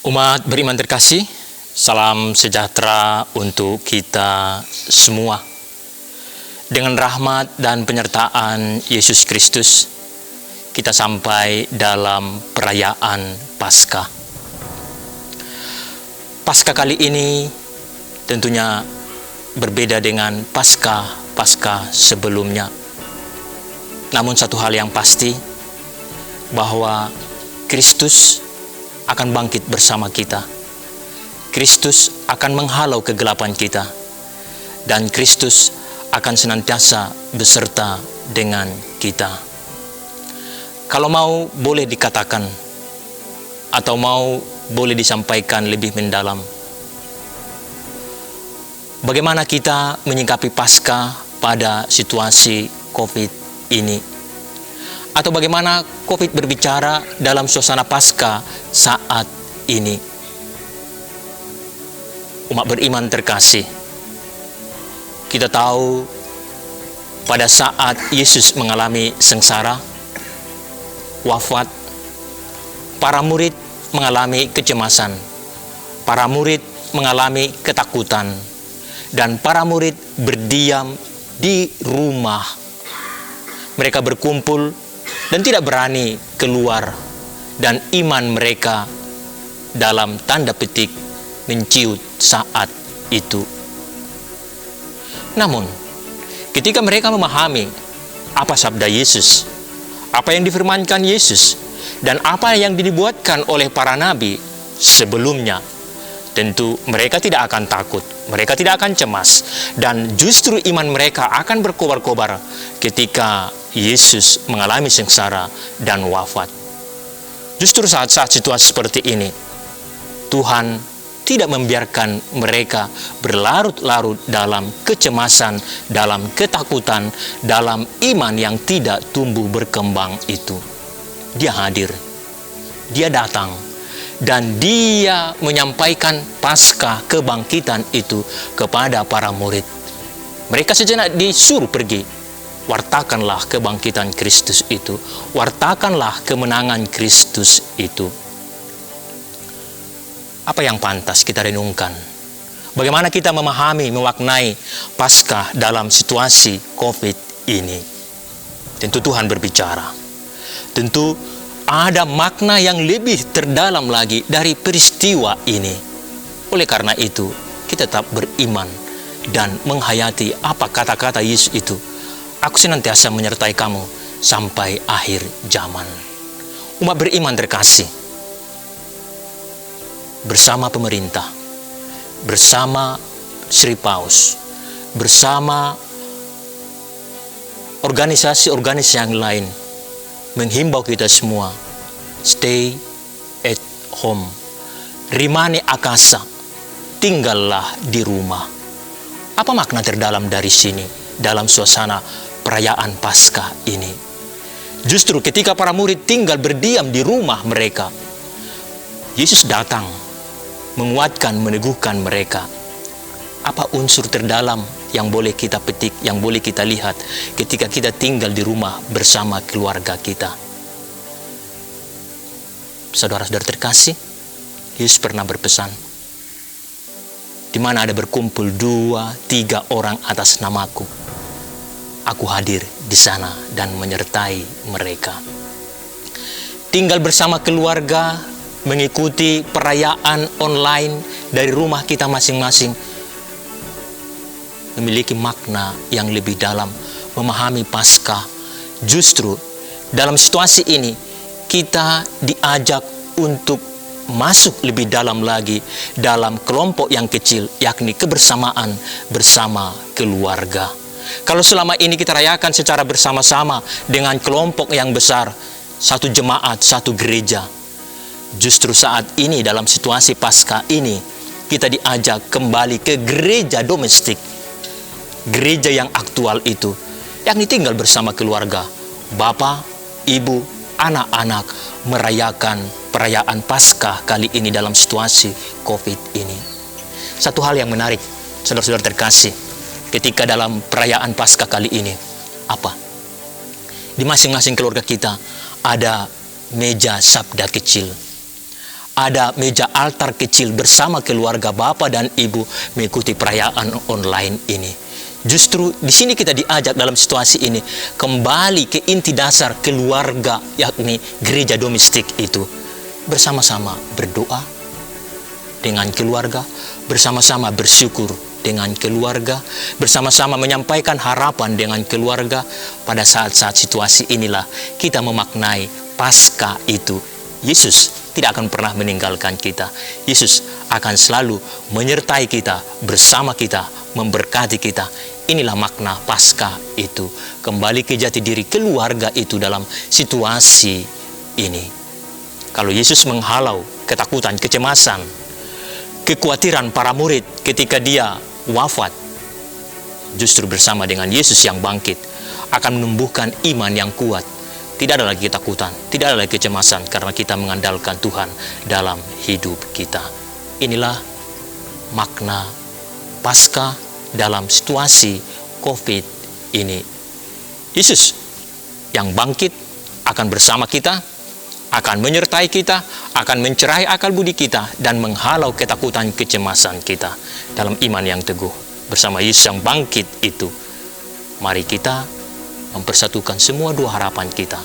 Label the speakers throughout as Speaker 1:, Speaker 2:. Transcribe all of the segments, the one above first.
Speaker 1: Umat beriman terkasih, salam sejahtera untuk kita semua. Dengan rahmat dan penyertaan Yesus Kristus, kita sampai dalam perayaan Paskah. Paskah kali ini tentunya berbeda dengan Paskah sebelumnya. Namun satu hal yang pasti, bahwa Kristus akan bangkit bersama kita. Kristus akan menghalau kegelapan kita. Dan Kristus akan senantiasa beserta dengan kita. Kalau mau boleh dikatakan, atau mau boleh disampaikan lebih mendalam, bagaimana kita menyikapi Paskah pada situasi COVID ini? Atau bagaimana COVID berbicara dalam suasana Paskah saat ini? Umat beriman terkasih, kita tahu pada saat Yesus mengalami sengsara, wafat, para murid mengalami kecemasan, para murid mengalami ketakutan, dan para murid berdiam di rumah. Mereka berkumpul dan tidak berani keluar, dan iman mereka dalam tanda petik menciut saat itu. Namun, ketika mereka memahami apa sabda Yesus, apa yang difirmankan Yesus, dan apa yang dibuatkan oleh para nabi sebelumnya, tentu mereka tidak akan takut, mereka tidak akan cemas, dan justru iman mereka akan berkobar-kobar ketika Yesus mengalami sengsara dan wafat. Justru saat-saat situasi seperti ini, Tuhan tidak membiarkan mereka berlarut-larut dalam kecemasan, dalam ketakutan, dalam iman yang tidak tumbuh berkembang itu. Dia hadir, dia datang, dan dia menyampaikan Paskah kebangkitan itu kepada para murid. Mereka sejenak disuruh pergi. Wartakanlah kebangkitan Kristus itu. Wartakanlah kemenangan Kristus itu. Apa yang pantas kita renungkan? Bagaimana kita memahami, memaknai Paskah dalam situasi COVID ini? Tentu Tuhan berbicara. Tentu ada makna yang lebih terdalam lagi dari peristiwa ini. Oleh karena itu, kita tetap beriman dan menghayati apa kata-kata Yesus itu. Aku senantiasa menyertai kamu sampai akhir zaman. Umat beriman terkasih, bersama pemerintah, bersama Sri Paus, bersama organisasi-organisasi yang lain, menghimbau kita semua, stay at home, rimane akasa, tinggallah di rumah. Apa makna terdalam dari sini dalam suasana perayaan Paskah ini? Justru ketika para murid tinggal berdiam di rumah mereka, Yesus datang menguatkan, meneguhkan mereka. Apa unsur terdalam yang boleh kita petik, yang boleh kita lihat ketika kita tinggal di rumah bersama keluarga kita? Saudara-saudara terkasih, Yesus pernah berpesan, di mana ada berkumpul 2-3 orang atas namaku, aku hadir di sana dan menyertai mereka. Tinggal bersama keluarga, mengikuti perayaan online dari rumah kita masing-masing, memiliki makna yang lebih dalam, memahami Paskah. Justru dalam situasi ini, kita diajak untuk masuk lebih dalam lagi dalam kelompok yang kecil, yakni kebersamaan bersama keluarga. Kalau selama ini kita rayakan secara bersama-sama dengan kelompok yang besar, satu jemaat, satu gereja, justru saat ini dalam situasi Paskah ini, kita diajak kembali ke gereja domestik, gereja yang aktual itu, yakni tinggal bersama keluarga, bapak, ibu, anak-anak, merayakan perayaan Paskah kali ini dalam situasi COVID ini. Satu hal yang menarik, saudara-saudara terkasih, ketika dalam perayaan Paskah kali ini, apa? Di masing-masing keluarga kita ada meja sabda kecil, ada meja altar kecil bersama keluarga Bapak dan Ibu mengikuti perayaan online ini. Justru di sini kita diajak dalam situasi ini kembali ke inti dasar keluarga, yakni gereja domestik itu. Bersama-sama berdoa dengan keluarga, bersama-sama bersyukur dengan keluarga, bersama-sama menyampaikan harapan dengan keluarga. Pada saat-saat situasi inilah kita memaknai Paskah itu. Yesus tidak akan pernah meninggalkan kita. Yesus akan selalu menyertai kita, bersama kita, memberkati kita. Inilah makna Paskah itu. Kembali ke jati diri keluarga itu dalam situasi ini. Kalau Yesus menghalau ketakutan, kecemasan, kekhawatiran para murid ketika dia wafat, justru bersama dengan Yesus yang bangkit akan menumbuhkan iman yang kuat. Tidak ada lagi ketakutan, tidak ada lagi kecemasan, karena kita mengandalkan Tuhan dalam hidup kita. Inilah makna Paskah dalam situasi COVID ini. Yesus yang bangkit akan bersama kita, akan menyertai kita, akan mencerai akal budi kita, dan menghalau ketakutan kecemasan kita dalam iman yang teguh. Bersama Yesus yang bangkit itu, mari kita mempersatukan semua dua harapan kita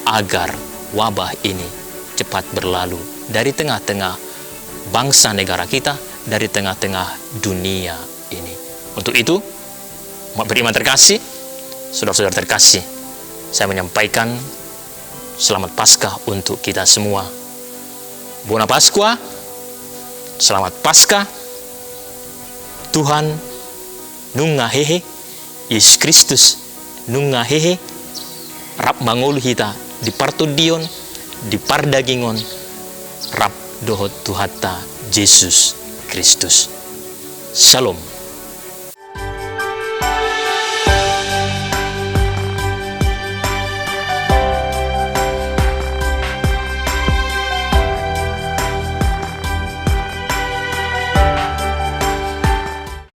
Speaker 1: agar wabah ini cepat berlalu dari tengah-tengah bangsa negara kita, dari tengah-tengah dunia ini. Untuk itu, beriman terkasih, saudara-saudara terkasih, saya menyampaikan selamat Paskah untuk kita semua. Buona Pasqua, selamat Paskah. Tuhan nunga hehe, Yesus Kristus nunga hehe, rap mangolu hita di partodion, di pardagingon, rap dohot Tuhata Yesus Kristus. Shalom.